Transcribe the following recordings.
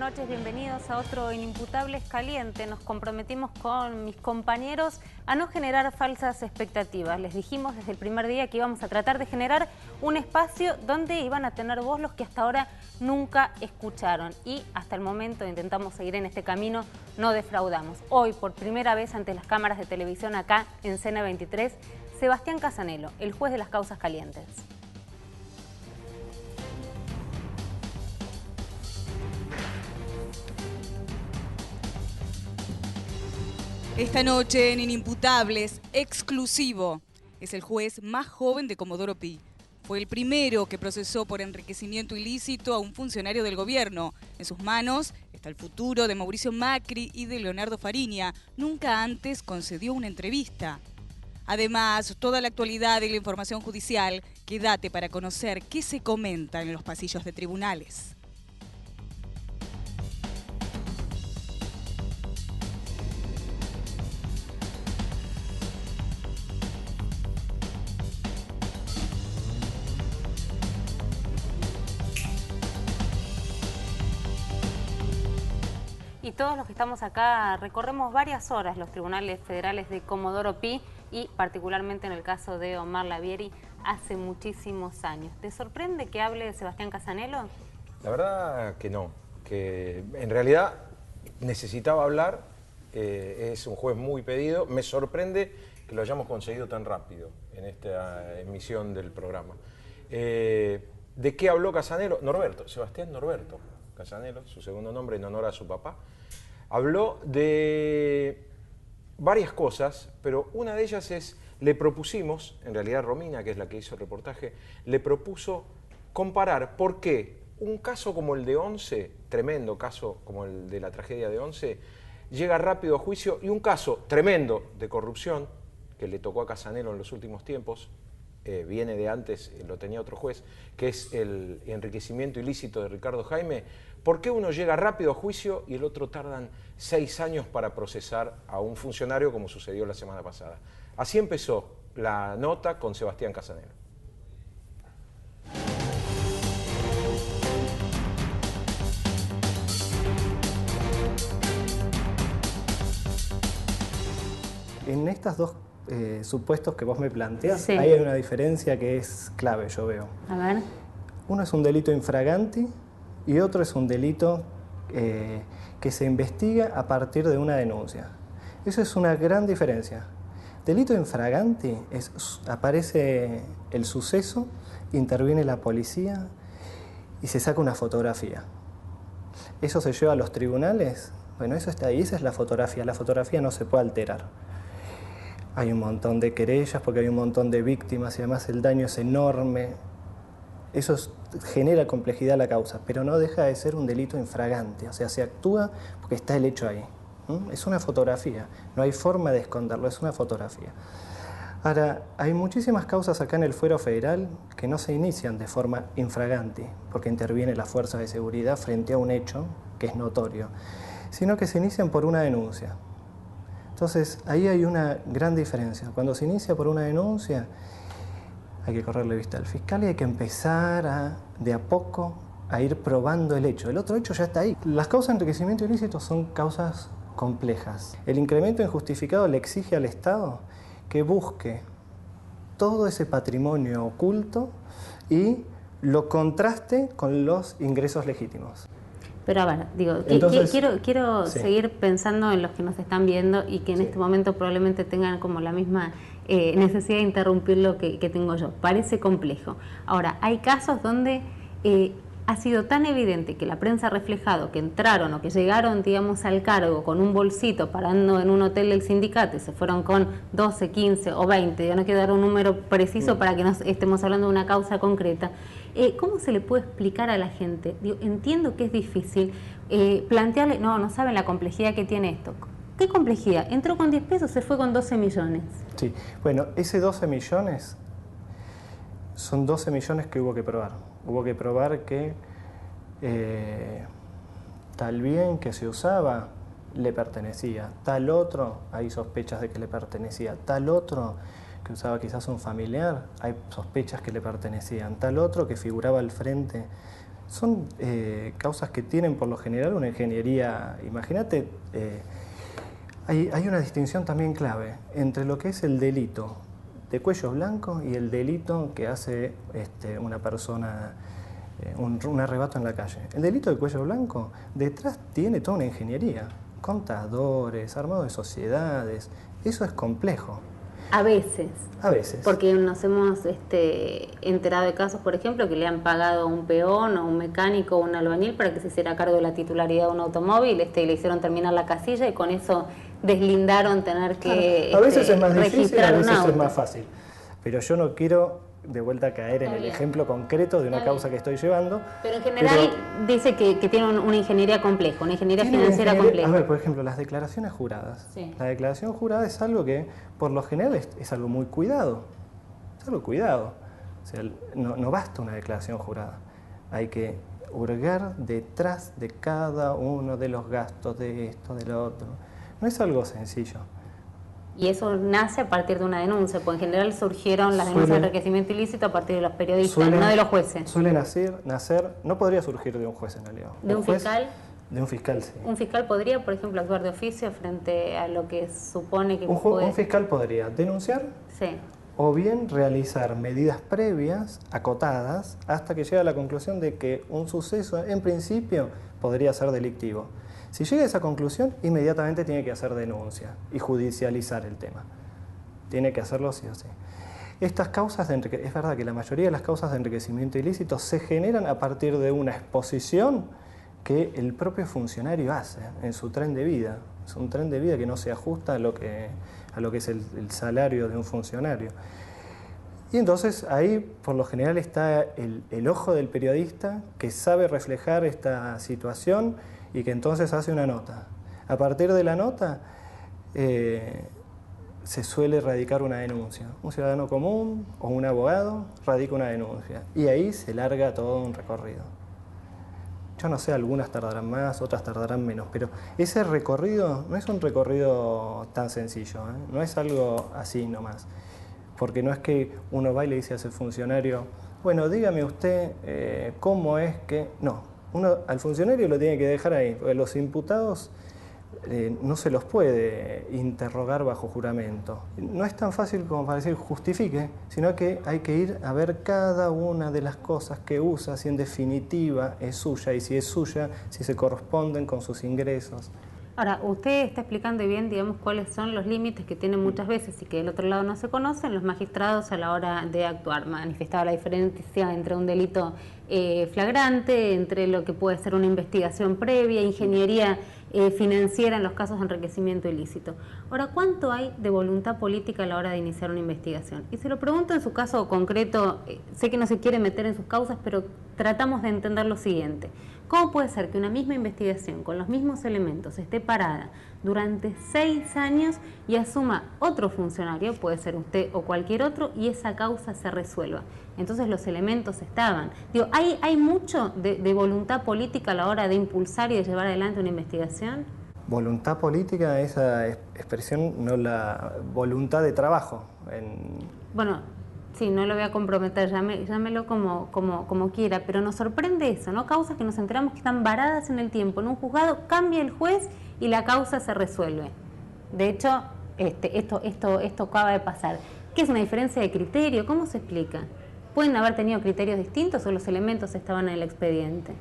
noches, bienvenidos a otro Inimputables Caliente. Nos comprometimos con mis compañeros a no generar falsas expectativas. Les dijimos desde el primer día que íbamos a tratar de generar un espacio donde iban a tener voz los que hasta ahora nunca escucharon. Y hasta el momento intentamos seguir en este camino, no defraudamos. Hoy, por primera vez ante las cámaras de televisión acá en CN23, Sebastián Casanelo, el juez de las causas calientes. Esta noche en Inimputables, exclusivo, es el juez más joven de Comodoro Pi. Fue el primero que procesó por enriquecimiento ilícito a un funcionario del gobierno. En sus manos está el futuro de Mauricio Macri y de Leonardo Fariña. Nunca antes concedió una entrevista. Además, toda la actualidad y la información judicial, quédate para conocer qué se comenta en los pasillos de tribunales. Y todos los que estamos acá recorremos varias horas los tribunales federales de Comodoro Pi y particularmente en el caso de Omar Lavieri hace muchísimos años. ¿Te sorprende que hable Sebastián Casanelo? La verdad que no, que en realidad necesitaba hablar, es un juez muy pedido. Me sorprende que lo hayamos conseguido tan rápido en esta emisión del programa. ¿De qué habló Casanelo? Norberto, Sebastián Norberto Casanelo, su segundo nombre en honor a su papá. Habló de varias cosas, pero una de ellas es, le propusimos, en realidad Romina, que es la que hizo el reportaje, le propuso comparar por qué un caso como el de Once, tremendo caso como el de la tragedia de Once, llega rápido a juicio, y un caso tremendo de corrupción, que le tocó a Casanelo en los últimos tiempos, viene de antes, lo tenía otro juez, que es el enriquecimiento ilícito de Ricardo Jaime. ¿Por qué uno llega rápido a juicio y el otro tardan 6 años para procesar a un funcionario como sucedió la semana pasada? Así empezó la nota con Sebastián Casanelo. En estas dos supuestos que vos me planteas, sí, ahí hay una diferencia que es clave, yo veo. A ver. Uno es un delito infraganti y otro es un delito que se investiga a partir de una denuncia. Eso es una gran diferencia. Delito infraganti aparece el suceso, interviene la policía y se saca una fotografía. Eso se lleva a los tribunales. Bueno, eso está ahí, esa es la fotografía. La fotografía no se puede alterar. Hay un montón de querellas porque hay un montón de víctimas y además el daño es enorme. Eso genera complejidad a la causa, pero no deja de ser un delito infragante. O sea, se actúa porque está el hecho ahí. Es una fotografía, no hay forma de esconderlo, es una fotografía. Ahora, hay muchísimas causas acá en el fuero federal que no se inician de forma infragante, porque interviene la fuerza de seguridad frente a un hecho que es notorio, sino que se inician por una denuncia. Entonces, ahí hay una gran diferencia. Cuando se inicia por una denuncia, hay que correrle vista al fiscal y hay que empezar de a poco a ir probando el hecho. El otro hecho ya está ahí. Las causas de enriquecimiento ilícito son causas complejas. El incremento injustificado le exige al Estado que busque todo ese patrimonio oculto y lo contraste con los ingresos legítimos. Pero a ver, digo, entonces, quiero sí, seguir pensando en los que nos están viendo y que en este momento probablemente tengan como la misma necesidad de interrumpir lo que tengo yo. Parece complejo. Ahora, hay casos donde ha sido tan evidente que la prensa ha reflejado que entraron o que llegaron, digamos, al cargo con un bolsito parando en un hotel del sindicato y se fueron con 12, 15 o 20, yo no quiero dar un número preciso para que no estemos hablando de una causa concreta. ¿Cómo se le puede explicar a la gente? Digo, entiendo que es difícil plantearle, no saben la complejidad que tiene esto. ¿Qué complejidad? Entró con 10 pesos, se fue con 12 millones. Sí, bueno, ese 12 millones son 12 millones que hubo que probar. Hubo que probar que tal bien que se usaba le pertenecía, tal otro hay sospechas de que le pertenecía, tal otro que usaba quizás un familiar, hay sospechas que le pertenecían, tal otro que figuraba al frente Son causas que tienen por lo general una ingeniería, imagínate, hay una distinción también clave entre lo que es el delito de cuello blanco y el delito que hace una persona, un arrebato en la calle. El delito de cuello blanco detrás tiene toda una ingeniería, contadores, armado de sociedades, eso es complejo. A veces. A veces. Porque nos hemos enterado de casos, por ejemplo, que le han pagado a un peón o un mecánico o un albañil para que se hiciera cargo de la titularidad de un automóvil, y le hicieron terminar la casilla y con eso deslindaron tener que a veces es más difícil, registrar a un veces auto. es más fácil. Pero yo no quiero de vuelta caer en el ejemplo concreto de una causa que estoy llevando. Pero en general dice que tiene una ingeniería compleja, una ingeniería financiera compleja. A ver, por ejemplo, las declaraciones juradas. Sí. La declaración jurada es algo que, por lo general, es algo muy cuidado. Es algo cuidado. O sea, no basta una declaración jurada. Hay que hurgar detrás de cada uno de los gastos de esto, de lo otro. No es algo sencillo. Y eso nace a partir de una denuncia, porque en general surgieron las denuncias de enriquecimiento ilícito a partir de los periodistas, no de los jueces. Suele nacer, no podría surgir de un juez en realidad. ¿De un fiscal? De un fiscal, sí. ¿Un fiscal podría, por ejemplo, actuar de oficio frente a lo que supone que puede...? Un fiscal podría denunciar, sí, o bien realizar medidas previas, acotadas, hasta que llegue a la conclusión de que un suceso, en principio, podría ser delictivo. Si llega a esa conclusión, inmediatamente tiene que hacer denuncia y judicializar el tema. Tiene que hacerlo sí o sí. Estas causas es verdad que la mayoría de las causas de enriquecimiento ilícito se generan a partir de una exposición que el propio funcionario hace en su tren de vida. Es un tren de vida que no se ajusta a lo que es el salario de un funcionario. Y entonces ahí por lo general está el ojo del periodista que sabe reflejar esta situación y que entonces hace una nota. A partir de la nota se suele radicar una denuncia. Un ciudadano común o un abogado radica una denuncia y ahí se larga todo un recorrido. Yo no sé, algunas tardarán más, otras tardarán menos, pero ese recorrido no es un recorrido tan sencillo, ¿eh? No es algo así nomás. Porque no es que uno va y le dice a ese funcionario, bueno, dígame usted cómo es que... No. Uno al funcionario lo tiene que dejar ahí, porque los imputados no se los puede interrogar bajo juramento. No es tan fácil como para decir justifique, sino que hay que ir a ver cada una de las cosas que usa, si en definitiva es suya, y si es suya, si se corresponden con sus ingresos. Ahora, usted está explicando bien, digamos, cuáles son los límites que tienen muchas veces y que del otro lado no se conocen los magistrados a la hora de actuar. Manifestaba la diferencia entre un delito flagrante, entre lo que puede ser una investigación previa, ingeniería financiera en los casos de enriquecimiento ilícito. Ahora, ¿cuánto hay de voluntad política a la hora de iniciar una investigación? Y se lo pregunto en su caso concreto, sé que no se quiere meter en sus causas, pero tratamos de entender lo siguiente. ¿Cómo puede ser que una misma investigación con los mismos elementos esté parada durante 6 años y asuma otro funcionario, puede ser usted o cualquier otro, y esa causa se resuelva? Entonces los elementos estaban. Digo, ¿hay mucho de voluntad política a la hora de impulsar y de llevar adelante una investigación? Voluntad política, esa expresión, no la voluntad de trabajo. Bueno, sí, no lo voy a comprometer, llámelo como quiera, pero nos sorprende eso, ¿no? Causas que nos enteramos que están varadas en el tiempo. En un juzgado cambia el juez y la causa se resuelve. De hecho, esto acaba de pasar. ¿Qué es una diferencia de criterio? ¿Cómo se explica? ¿Pueden haber tenido criterios distintos o los elementos estaban en el expediente?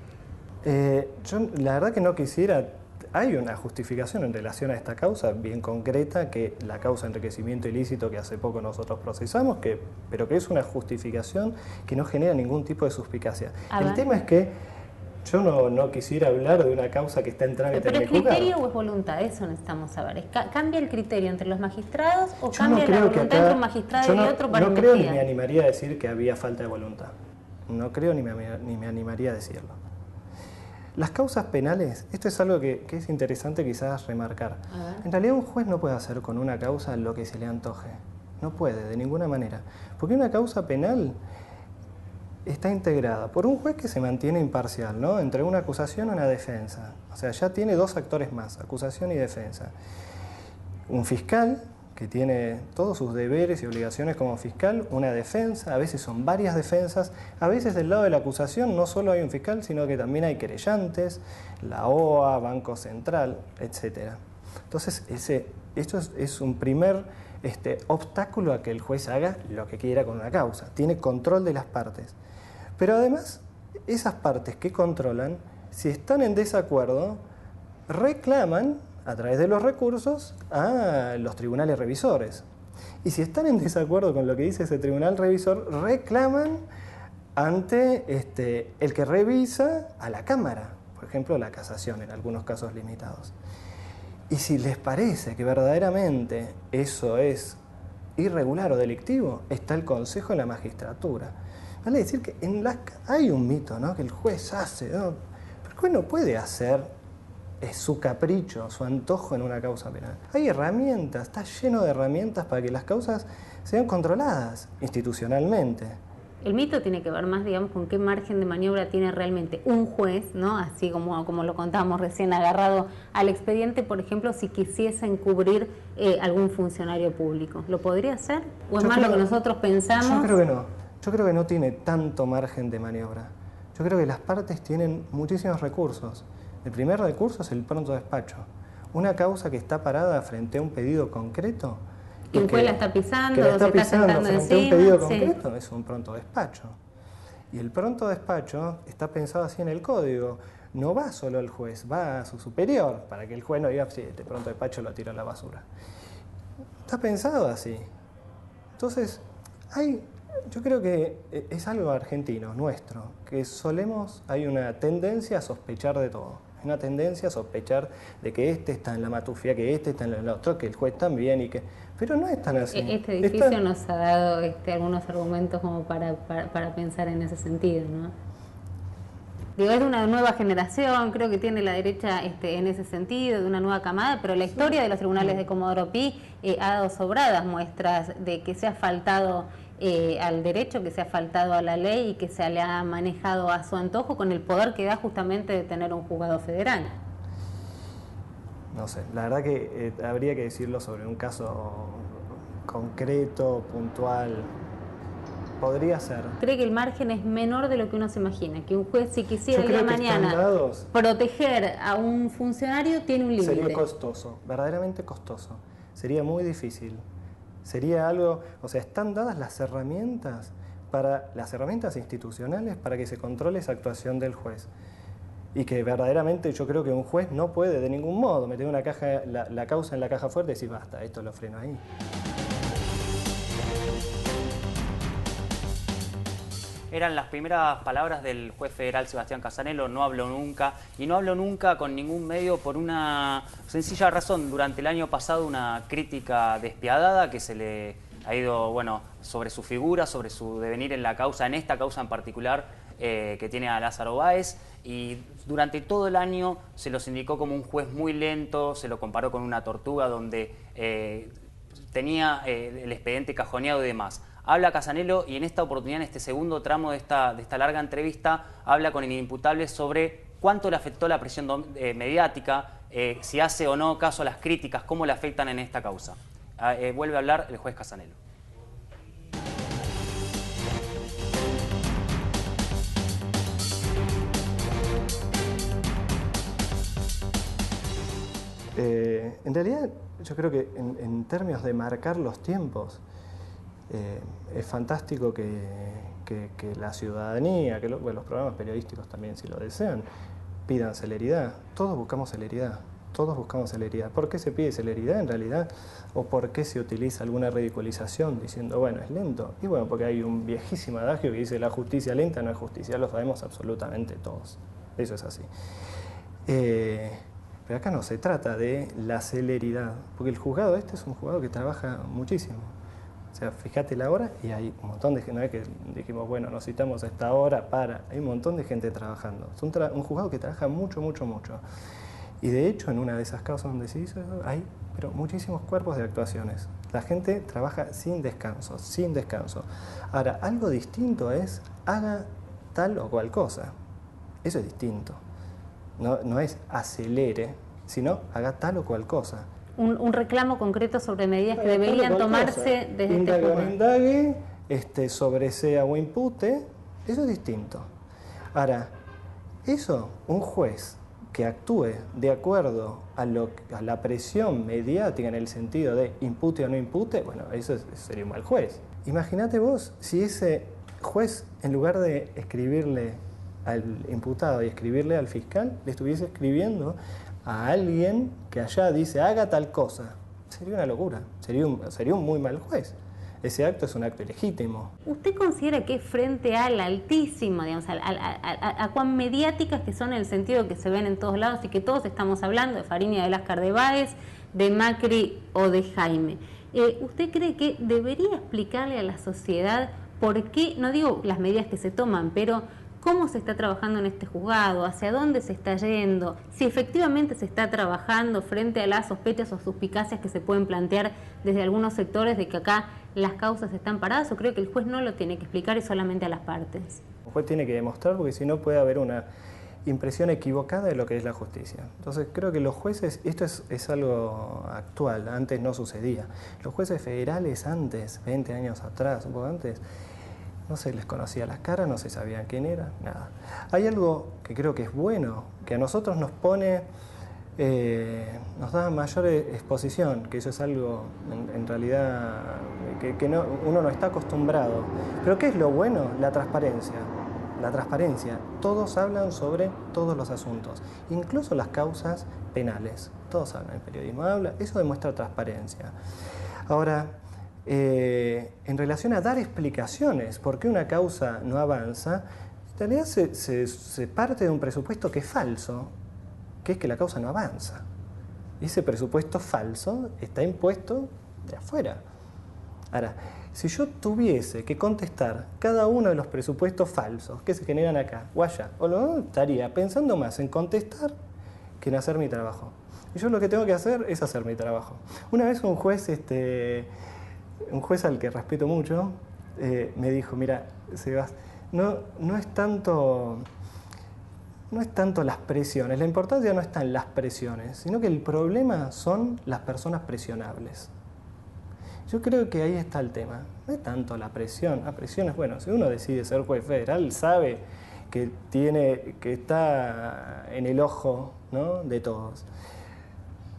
Yo la verdad que no quisiera... Hay una justificación en relación a esta causa bien concreta, que la causa de enriquecimiento ilícito que hace poco nosotros procesamos, pero que es una justificación que no genera ningún tipo de suspicacia. El tema es que yo no quisiera hablar de una causa que está en trámite en el juzgado. ¿Pero es criterio o es voluntad? Eso necesitamos saber. ¿Cambia el criterio entre los magistrados o cambia la voluntad entre un magistrado y otro para investigar? No creo ni me animaría a decir que había falta de voluntad. No creo ni me animaría a decirlo. Las causas penales, esto es algo que es interesante quizás remarcar. En realidad un juez no puede hacer con una causa lo que se le antoje. No puede, de ninguna manera. Porque una causa penal está integrada por un juez que se mantiene imparcial, ¿no? Entre una acusación y una defensa. O sea, ya tiene 2 actores más, acusación y defensa. Un fiscal que tiene todos sus deberes y obligaciones como fiscal, una defensa, a veces son varias defensas, a veces del lado de la acusación no solo hay un fiscal, sino que también hay querellantes, la OA, Banco Central, etc. Entonces, esto es un primer obstáculo a que el juez haga lo que quiera con una causa, tiene control de las partes. Pero además, esas partes que controlan, si están en desacuerdo, reclaman a través de los recursos a los tribunales revisores. Y si están en desacuerdo con lo que dice ese tribunal revisor, reclaman ante el que revisa a la Cámara, por ejemplo la casación en algunos casos limitados. Y si les parece que verdaderamente eso es irregular o delictivo, está el Consejo de la Magistratura. Vale decir que hay un mito, ¿no?, que el juez hace, ¿no? Pero el juez no puede hacer su capricho, su antojo en una causa penal. Hay herramientas, está lleno de herramientas para que las causas sean controladas institucionalmente. El mito tiene que ver más, digamos, con qué margen de maniobra tiene realmente un juez, ¿no? Así como lo contábamos recién, agarrado al expediente, por ejemplo, si quisiese encubrir algún funcionario público. ¿Lo podría hacer? ¿O es más lo que nosotros pensamos? Yo creo que no. Yo creo que no tiene tanto margen de maniobra. Yo creo que las partes tienen muchísimos recursos. El primer recurso es el pronto despacho. Una causa que está parada frente a un pedido concreto. Y un juez la está pisando, que la está pisando frente a un pedido concreto, es un pronto despacho. Y el pronto despacho está pensado así en el código. No va solo el juez, va a su superior, para que el juez no diga, sí, este pronto despacho lo tiro a la basura. Está pensado así. Entonces, yo creo que es algo argentino, nuestro, que hay una tendencia a sospechar de todo. Hay una tendencia a sospechar de que este está en la matufia, que este está en el otro, que el juez también, pero no es tan así. Este edificio nos ha dado algunos argumentos como para pensar en ese sentido, ¿no? Digo, es de una nueva generación, creo que tiene la derecha en ese sentido, de una nueva camada, pero la historia de los tribunales de Comodoro Pi ha dado sobradas muestras de que se ha faltado al derecho, que se ha faltado a la ley y que se le ha manejado a su antojo con el poder que da justamente de tener un juzgado federal. No sé, la verdad que habría que decirlo sobre un caso concreto, puntual. Podría ser. ¿Cree que el margen es menor de lo que uno se imagina? Que un juez, si quisiera el día de mañana proteger a un funcionario, tiene un límite. Sería costoso, verdaderamente costoso. Sería muy difícil. Sería algo, o sea, están dadas las herramientas institucionales para que se controle esa actuación del juez. Y que verdaderamente yo creo que un juez no puede de ningún modo meter la causa en la caja fuerte y decir, basta, esto lo freno ahí. Eran las primeras palabras del juez federal Sebastián Casanelo, no habló nunca, y no habló nunca con ningún medio por una sencilla razón. Durante el año pasado una crítica despiadada que se le ha ido, sobre su figura, sobre su devenir en la causa, en esta causa en particular, que tiene a Lázaro Báez, y durante todo el año se los indicó como un juez muy lento, se lo comparó con una tortuga donde tenía el expediente cajoneado y demás. Habla Casanelo y en esta oportunidad, en este segundo tramo de esta larga entrevista, habla con Inimputables sobre cuánto le afectó la presión mediática, si hace o no caso a las críticas, cómo le afectan en esta causa. Vuelve a hablar el juez Casanelo. En realidad, yo creo que en términos de marcar los tiempos, es fantástico que la ciudadanía, que los programas periodísticos también, si lo desean, pidan celeridad. Todos buscamos celeridad. Todos buscamos celeridad. ¿Por qué se pide celeridad en realidad? ¿O por qué se utiliza alguna ridiculización diciendo, bueno, es lento? Y bueno, porque hay un viejísimo adagio que dice la justicia lenta no es justicia. Lo sabemos absolutamente todos. Eso es así. Pero acá no se trata de la celeridad, porque el juzgado es un juzgado que trabaja muchísimo. O sea, fíjate la hora y hay un montón de gente, no es que dijimos, bueno, nos citamos a esta hora, hay un montón de gente trabajando. Es un juzgado que trabaja mucho, mucho, mucho. Y de hecho, en una de esas causas donde se hizo eso, hay muchísimos cuerpos de actuaciones. La gente trabaja sin descanso, sin descanso. Ahora, algo distinto es, haga tal o cual cosa. Eso es distinto. No es acelere, sino haga tal o cual cosa. un reclamo concreto sobre medidas que deberían tomarse desde este juzgado. juzgado. Indague, sobresea o impute, eso es distinto. Ahora, eso, un juez que actúe de acuerdo a la presión mediática en el sentido de impute o no impute, bueno, eso sería un mal juez. Imagínate vos si ese juez, en lugar de escribirle al imputado y escribirle al fiscal, le estuviese escribiendo a alguien que allá dice haga tal cosa. Sería una locura, sería un muy mal juez. Ese acto es un acto ilegítimo. ¿Usted considera que frente al altísimo, digamos, a cuán mediáticas que son en el sentido que se ven en todos lados y que todos estamos hablando de Fariña, de Lascar de Báez, de Macri o de Jaime, ¿usted cree que debería explicarle a la sociedad por qué, no digo las medidas que se toman, pero cómo se está trabajando en este juzgado, hacia dónde se está yendo, si efectivamente se está trabajando frente a las sospechas o suspicacias que se pueden plantear desde algunos sectores de que acá las causas están paradas, o creo que el juez no lo tiene que explicar y solamente a las partes? El juez tiene que demostrar, porque si no puede haber una impresión equivocada de lo que es la justicia. Entonces creo que los jueces, esto es algo actual, antes no sucedía. Los jueces federales antes, 20 años atrás, un poco antes, no se les conocía las caras, no se sabían quién era, nada. Hay algo que creo que es bueno, que a nosotros nos pone, nos da mayor exposición, que eso es algo en realidad que uno no está acostumbrado. Pero ¿qué es lo bueno? La transparencia. La transparencia. Todos hablan sobre todos los asuntos, incluso las causas penales. Todos hablan, el periodismo habla, eso demuestra transparencia. Ahora, en relación a dar explicaciones por qué una causa no avanza, en realidad se parte de un presupuesto que es falso, que es que la causa no avanza. Y ese presupuesto falso está impuesto de afuera. Ahora, si yo tuviese que contestar cada uno de los presupuestos falsos que se generan acá o allá, estaría pensando más en contestar que en hacer mi trabajo. Y yo lo que tengo que hacer es hacer mi trabajo. Una vez un juez al que respeto mucho, me dijo, mira, Sebas, no es tanto las presiones, la importancia no está en las presiones, sino que el problema son las personas presionables. Yo creo que ahí está el tema, no es tanto la presión es, bueno, si uno decide ser juez federal, sabe que está en el ojo, ¿no?, de todos.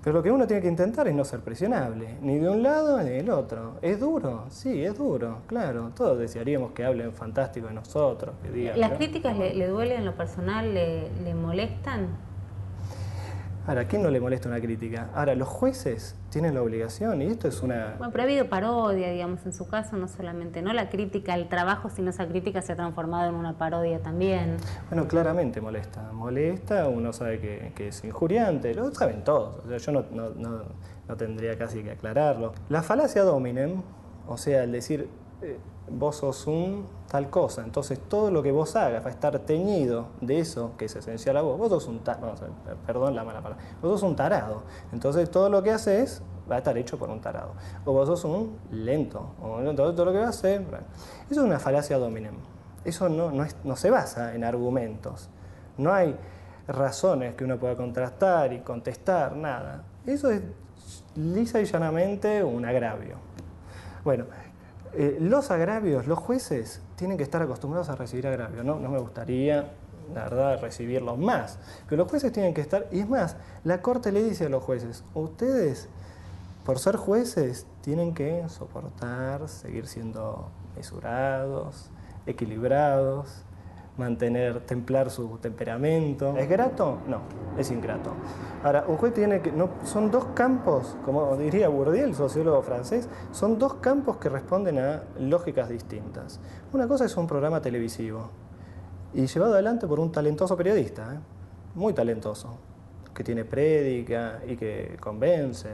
Pero lo que uno tiene que intentar es no ser presionable, ni de un lado ni del otro. ¿Es duro? Sí, es duro, claro. Todos desearíamos que hablen fantástico de nosotros, que digan, ¿Las ¿no? críticas le duelen en lo personal, le molestan? Ahora, ¿a quién no le molesta una crítica? Ahora, los jueces tienen la obligación, y esto es una... Bueno, pero ha habido parodia, digamos, en su caso, no solamente, no la crítica al trabajo, sino esa crítica se ha transformado en una parodia también. Bueno, claramente molesta, uno sabe que es injuriante, lo saben todos, o sea, yo no tendría casi que aclararlo. La falacia dominem, o sea, el decir, vos sos un tal cosa, entonces todo lo que vos hagas va a estar teñido de eso que es esencial a vos sos un tarado, perdón la mala palabra, vos sos un tarado, entonces todo lo que haces va a estar hecho por un tarado, o vos sos un lento, o todo lo que vas a hacer, bueno. Eso es una falacia dominem, eso no se basa en argumentos, no hay razones que uno pueda contrastar y contestar, nada, eso es lisa y llanamente un agravio. Bueno, los agravios, los jueces tienen que estar acostumbrados a recibir agravios, no me gustaría, la verdad, recibirlos más, pero los jueces tienen que estar, y es más, la Corte le dice a los jueces, ustedes, por ser jueces, tienen que soportar, seguir siendo mesurados, equilibrados, templar su temperamento. ¿Es grato? No, es ingrato. Ahora, un juez tiene que... son dos campos, como diría Bourdieu, el sociólogo francés, son dos campos que responden a lógicas distintas. Una cosa es un programa televisivo, y llevado adelante por un talentoso periodista, muy talentoso, que tiene prédica y que convence,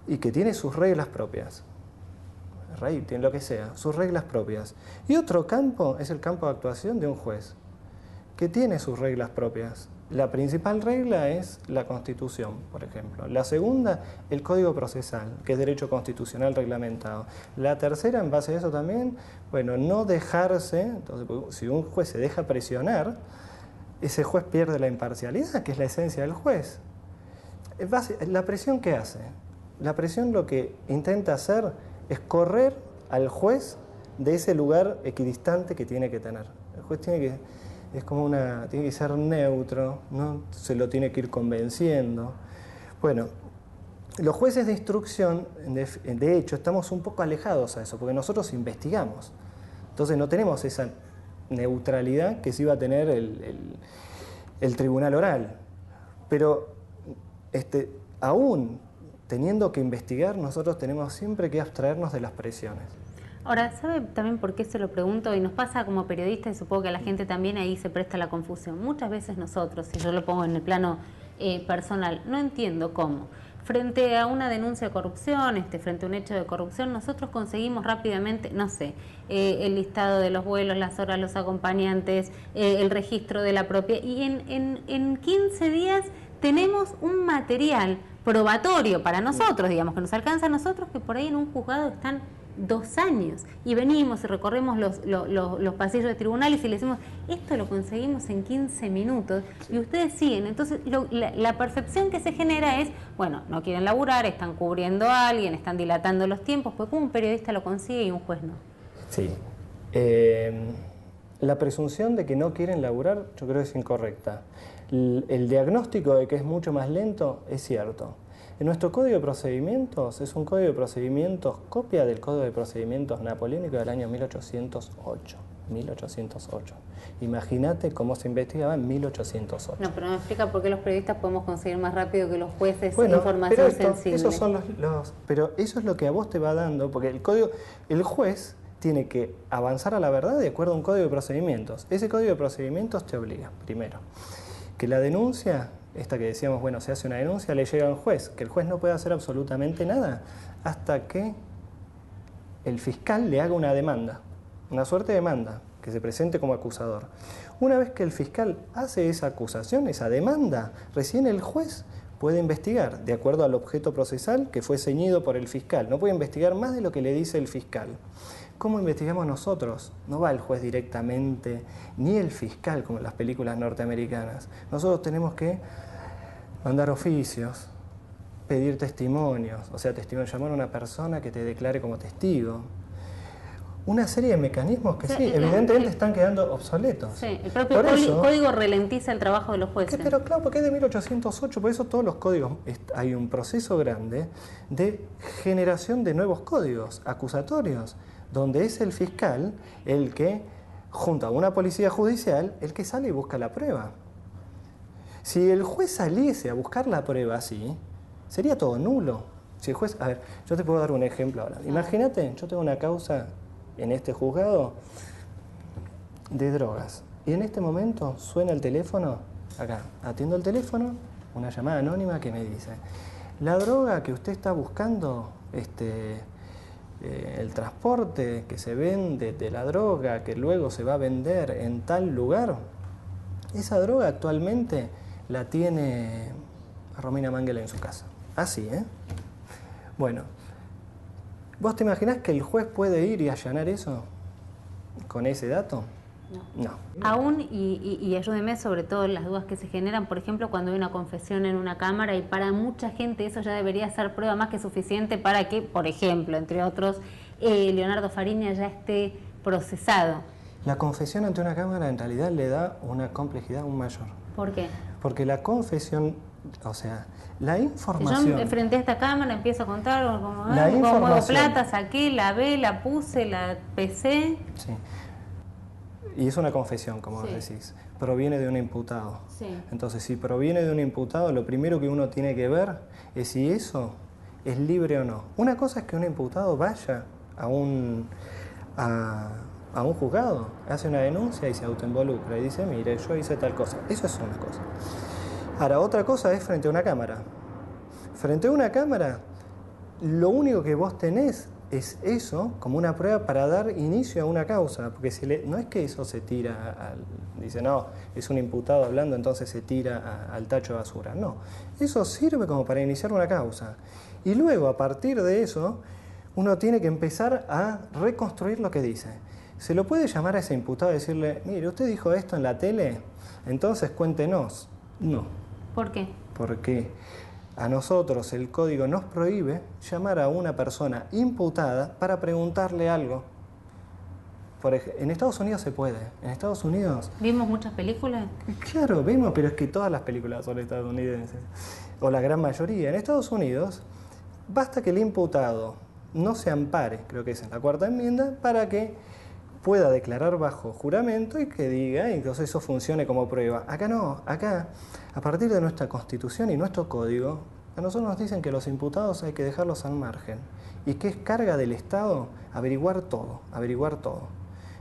y que tiene sus reglas propias. Tiene lo que sea, sus reglas propias. Y otro campo es el campo de actuación de un juez, que tiene sus reglas propias. La principal regla es la Constitución, por ejemplo. La segunda, el Código Procesal, que es derecho constitucional reglamentado. La tercera, en base a eso también, bueno, no dejarse, entonces, si un juez se deja presionar, ese juez pierde la imparcialidad, que es la esencia del juez. La presión, ¿qué hace? La presión lo que intenta hacer es correr al juez de ese lugar equidistante que tiene que tener. El juez tiene que ser neutro, no se lo tiene que ir convenciendo. Bueno, los jueces de instrucción, de hecho, estamos un poco alejados a eso, porque nosotros investigamos. Entonces no tenemos esa neutralidad que sí va a tener el tribunal oral. Pero aún teniendo que investigar, nosotros tenemos siempre que abstraernos de las presiones. Ahora, ¿sabe también por qué se lo pregunto? Y nos pasa como periodistas, y supongo que a la gente también ahí se presta la confusión. Muchas veces nosotros, si yo lo pongo en el plano personal, no entiendo cómo. Frente a una denuncia de corrupción, frente a un hecho de corrupción, nosotros conseguimos rápidamente, no sé, el listado de los vuelos, las horas, los acompañantes, el registro de la propiedad, y en 15 días tenemos un material probatorio para nosotros, digamos, que nos alcanza a nosotros, que por ahí en un juzgado están 2 años, y venimos y recorremos los pasillos de tribunales y le decimos, esto lo conseguimos en 15 minutos, y ustedes siguen. Entonces la percepción que se genera es, bueno, no quieren laburar, están cubriendo a alguien, están dilatando los tiempos, pues como un periodista lo consigue y un juez no. Sí. La presunción de que no quieren laburar yo creo que es incorrecta. El diagnóstico de que es mucho más lento es cierto. En nuestro Código de Procedimientos es un Código de Procedimientos, copia del Código de Procedimientos napoleónico del año 1808. 1808. Imagínate cómo se investigaba en 1808. No, pero no me explica por qué los periodistas podemos conseguir más rápido que los jueces información pero sensible. Esos son pero eso es lo que a vos te va dando, porque el juez tiene que avanzar a la verdad de acuerdo a un Código de Procedimientos. Ese Código de Procedimientos te obliga, primero, que la denuncia, esta que decíamos, bueno, se hace una denuncia, le llega a un juez, que el juez no puede hacer absolutamente nada hasta que el fiscal le haga una demanda, una suerte de demanda, que se presente como acusador. Una vez que el fiscal hace esa acusación, esa demanda, recién el juez puede investigar, de acuerdo al objeto procesal que fue ceñido por el fiscal. No puede investigar más de lo que le dice el fiscal. ¿Cómo investigamos nosotros? No va el juez directamente, ni el fiscal, como en las películas norteamericanas. Nosotros tenemos que mandar oficios, pedir testimonios, o sea, llamar a una persona que te declare como testigo. Una serie de mecanismos que sí, evidentemente están quedando obsoletos. Sí, el propio código ralentiza el trabajo de los jueces. Pero claro, porque es de 1808, por eso todos los códigos, hay un proceso grande de generación de nuevos códigos acusatorios, donde es el fiscal el que, junto a una policía judicial, el que sale y busca la prueba. Si el juez saliese a buscar la prueba así, sería todo nulo. Si el juez, a ver, yo te puedo dar un ejemplo ahora. Imagínate, yo tengo una causa en este juzgado de drogas, y en este momento suena el teléfono, acá, atiendo el teléfono, una llamada anónima que me dice, la droga que usted está buscando, el transporte que se vende de la droga que luego se va a vender en tal lugar, esa droga actualmente la tiene Romina Mangel en su casa. Así, ¿eh? Bueno, ¿vos te imaginás que el juez puede ir y allanar eso con ese dato? No. Aún, y ayúdeme sobre todo en las dudas que se generan, por ejemplo, cuando hay una confesión en una cámara, y para mucha gente eso ya debería ser prueba más que suficiente para que, por ejemplo, entre otros, Leonardo Fariña ya esté procesado. La confesión ante una cámara en realidad le da una complejidad aún mayor. ¿Por qué? Porque la confesión, o sea, la información... Si yo frente a esta cámara empiezo a contar como muevo plata, saqué, lavé, la puse, la pesé... Sí. Y es una confesión, como vos decís, proviene de un imputado. Sí. Entonces, si proviene de un imputado, lo primero que uno tiene que ver es si eso es libre o no. Una cosa es que un imputado vaya a un juzgado, hace una denuncia y se autoinvolucra y dice, mire, yo hice tal cosa. Eso es una cosa. Ahora, otra cosa es frente a una cámara. Frente a una cámara, lo único que vos tenés es eso como una prueba para dar inicio a una causa, porque no es que eso se tira, dice, no, es un imputado hablando, entonces se tira al tacho de basura. No, eso sirve como para iniciar una causa. Y luego, a partir de eso, uno tiene que empezar a reconstruir lo que dice. ¿Se lo puede llamar a ese imputado y decirle, mire, usted dijo esto en la tele, entonces cuéntenos? No. ¿Por qué? Porque a nosotros el código nos prohíbe llamar a una persona imputada para preguntarle algo. En Estados Unidos se puede. En Estados Unidos... ¿Vimos muchas películas? Claro, vimos, pero es que todas las películas son estadounidenses, o la gran mayoría. En Estados Unidos, basta que el imputado no se ampare, creo que es en la cuarta enmienda, para que pueda declarar bajo juramento y que diga, y entonces eso funcione como prueba. Acá no, acá, a partir de nuestra Constitución y nuestro Código, a nosotros nos dicen que los imputados hay que dejarlos al margen, y que es carga del Estado averiguar todo, averiguar todo.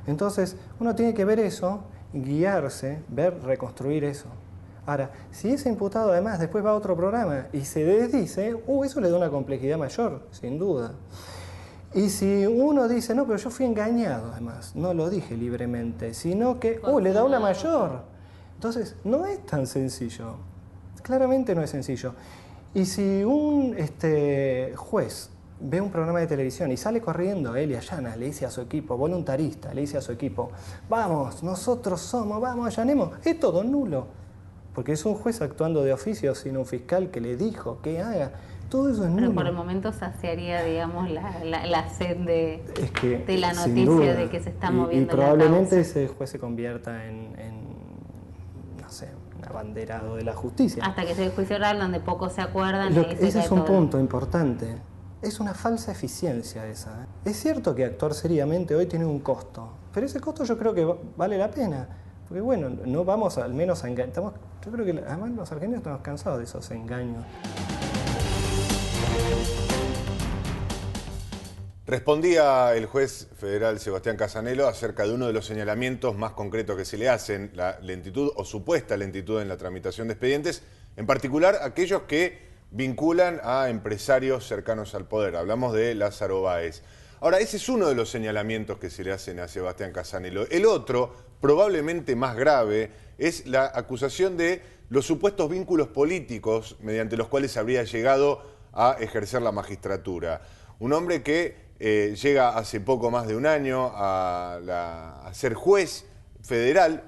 Entonces, uno tiene que ver eso, guiarse, ver, reconstruir eso. Ahora, si ese imputado además después va a otro programa y se desdice, eso le da una complejidad mayor, sin duda. Y si uno dice, no, pero yo fui engañado además, no lo dije libremente, sino que, le da una mayor. Entonces, no es tan sencillo, claramente no es sencillo. Y si un juez ve un programa de televisión y sale corriendo, él y Ayana, le dice a su equipo, voluntarista, le dice a su equipo, vamos, nosotros somos, vamos, allanemos, es todo nulo. Porque es un juez actuando de oficio sin un fiscal que le dijo que haga. Todo eso es nulo. Pero por el momento saciaría, digamos, la sed de la sin noticia duda, de que se está moviendo y probablemente la causa. ese juez se convierta en no sé, un abanderado de la justicia. Hasta que sea el juicio oral donde pocos se acuerdan. Ese es un punto importante. Es una falsa eficiencia esa. Es cierto que actuar seriamente hoy tiene un costo, pero ese costo yo creo que vale la pena. Porque bueno, no vamos al menos a engañar. Yo creo que además los argentinos estamos cansados de esos engaños. Respondía el juez federal Sebastián Casanelo acerca de uno de los señalamientos más concretos que se le hacen, la lentitud o supuesta lentitud en la tramitación de expedientes, en particular aquellos que vinculan a empresarios cercanos al poder. Hablamos de Lázaro Báez. Ahora, ese es uno de los señalamientos que se le hacen a Sebastián Casanelo. El otro, probablemente más grave, es la acusación de los supuestos vínculos políticos mediante los cuales habría llegado a ejercer la magistratura. Un hombre que llega hace poco más de un año a ser juez federal,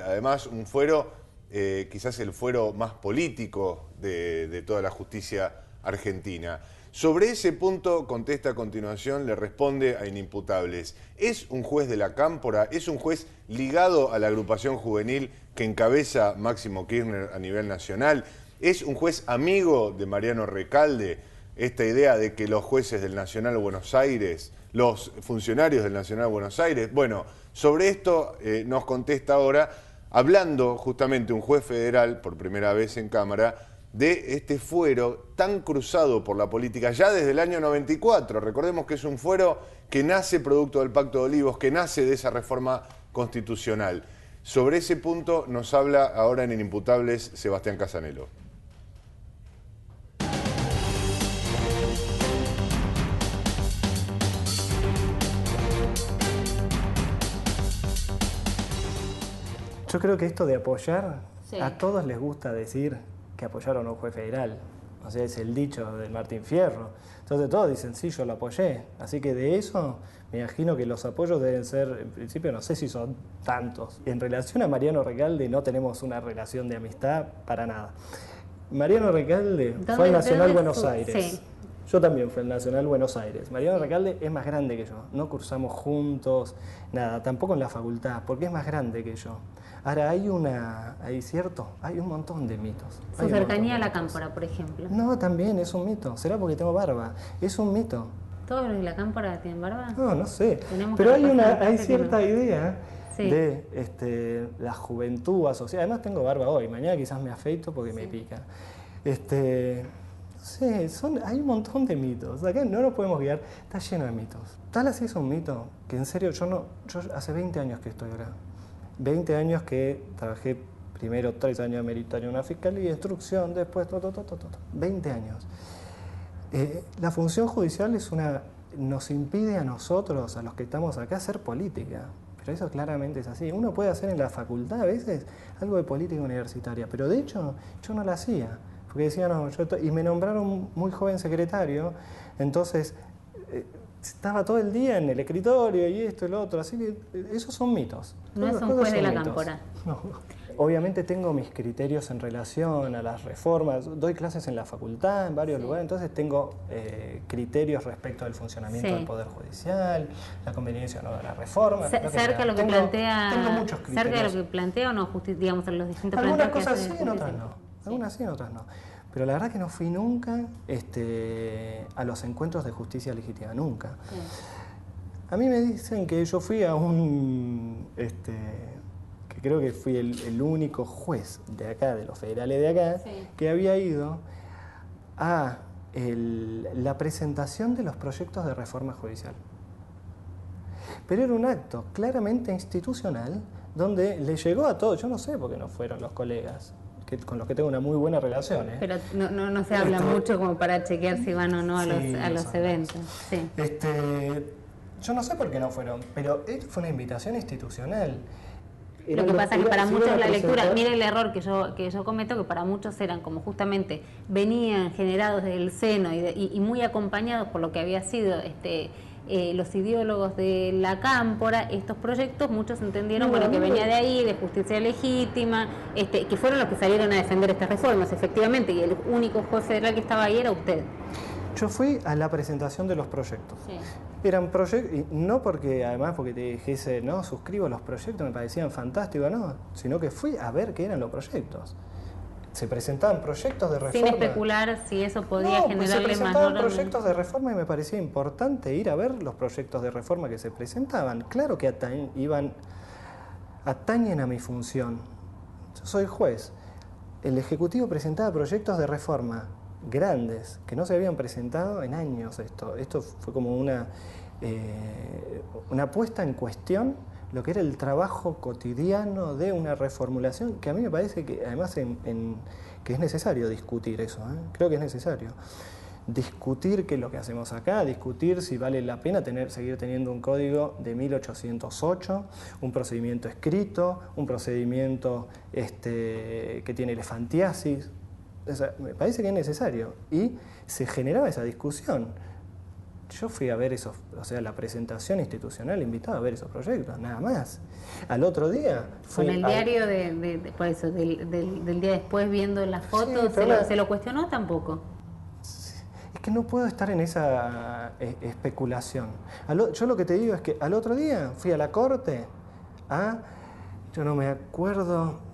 además un fuero, quizás el fuero más político de toda la justicia argentina. Sobre ese punto contesta a continuación, le responde a Inimputables. ¿Es un juez de la Cámpora? ¿Es un juez ligado a la agrupación juvenil que encabeza Máximo Kirchner a nivel nacional? ¿Es un juez amigo de Mariano Recalde? Esta idea de que los jueces del Nacional Buenos Aires, los funcionarios del Nacional Buenos Aires... Bueno, sobre esto nos contesta ahora, hablando justamente un juez federal, por primera vez en Cámara, de este fuero tan cruzado por la política ya desde el año 94. Recordemos que es un fuero que nace producto del Pacto de Olivos, que nace de esa reforma constitucional. Sobre ese punto nos habla ahora en Inimputables Sebastián Casanelo. Yo creo que esto de apoyar, Sí. a todos les gusta decir que apoyaron a un juez federal. O sea, es el dicho de Martín Fierro. Entonces todos dicen, sí, yo lo apoyé. Así que de eso me imagino que los apoyos deben ser, en principio no sé si son tantos. En relación a Mariano Recalde no tenemos una relación de amistad para nada. Mariano Recalde fue al Nacional Buenos Aires. Sí. Yo también fui al Nacional Buenos Aires. Mariano Recalde es más grande que yo. No cursamos juntos, nada, tampoco en la facultad, porque es más grande que yo. Ahora, hay un montón de mitos. Su cercanía a la Cámpora, por ejemplo. No, también es un mito. Será porque tengo barba. Es un mito. ¿Todos los de la Cámpora tienen barba? No sé. Tenemos Pero que hay cierta idea Sí. de la juventud asociada. Además tengo barba hoy. Mañana quizás me afeito porque me pica. No sé, hay un montón de mitos. Acá no nos podemos guiar. Está lleno de mitos. Tal así es un mito que en serio yo hace 20 años que estoy acá. 20 años que trabajé primero 3 años de meritorio en una fiscalía, instrucción, después 20 años. La función judicial nos impide a nosotros, a los que estamos acá, hacer política. Pero eso claramente es así. Uno puede hacer en la facultad a veces algo de política universitaria, pero de hecho yo no la hacía. Porque decía, no, y me nombraron muy joven secretario, entonces estaba todo el día en el escritorio y esto y lo otro, así que esos son mitos. No es un juez de la Cámpora. No. Obviamente tengo mis criterios en relación a las reformas, doy clases en la facultad, en varios lugares, entonces tengo criterios respecto al funcionamiento del Poder Judicial, la conveniencia o no de la reforma. Cerca de lo que plantea, tengo muchos criterios. cerca de lo que plantea o no, digamos, en los distintos algunas planteos cosas que sí, en otras no. Algunas sí, en otras no. Pero la verdad que no fui nunca a los encuentros de justicia legítima, nunca. Sí. A mí me dicen que yo fui a un... que creo que fui el único juez de acá, de los federales de acá, que había ido a la presentación de los proyectos de reforma judicial. Pero era un acto claramente institucional donde le llegó a todos. Yo no sé por qué no fueron los colegas, con los que tengo una muy buena relación. Pero no se habla mucho como para chequear si van o no a los eventos. Sí. Yo no sé por qué no fueron, pero esto fue una invitación institucional. Lo que pasa es que para muchos la lectura, mire el error que yo cometo, que para muchos eran como justamente venían generados del seno y muy acompañados por lo que había sido los ideólogos de la cámpora, estos proyectos, muchos entendieron que venía de ahí, de justicia legítima, que fueron los que salieron a defender estas reformas, efectivamente, y el único juez federal que estaba ahí era usted. Yo fui a la presentación de los proyectos. Sí. Eran proyectos, y no porque además porque te dijese, no, suscribo los proyectos, me parecían fantásticos, no, sino que fui a ver qué eran los proyectos. Se presentaban proyectos de reforma. Sin especular si eso podía generarle más... se presentaban proyectos de reforma y me parecía importante ir a ver los proyectos de reforma que se presentaban. Claro que atañen a mi función. Yo soy juez. El Ejecutivo presentaba proyectos de reforma grandes, que no se habían presentado en años. Esto fue como una puesta en cuestión lo que era el trabajo cotidiano de una reformulación, que a mí me parece que además que es necesario discutir eso, creo que es necesario. Discutir qué es lo que hacemos acá, discutir si vale la pena seguir teniendo un código de 1808, un procedimiento escrito, un procedimiento que tiene elefantiasis. O sea, me parece que es necesario. Y se generaba esa discusión. Yo fui a ver la presentación institucional, invitado a ver esos proyectos, nada más. Al otro día... Con el diario por eso, del día después viendo las fotos, ¿se lo cuestionó tampoco? Es que no puedo estar en esa especulación. Yo lo que te digo es que al otro día fui a la corte yo no me acuerdo...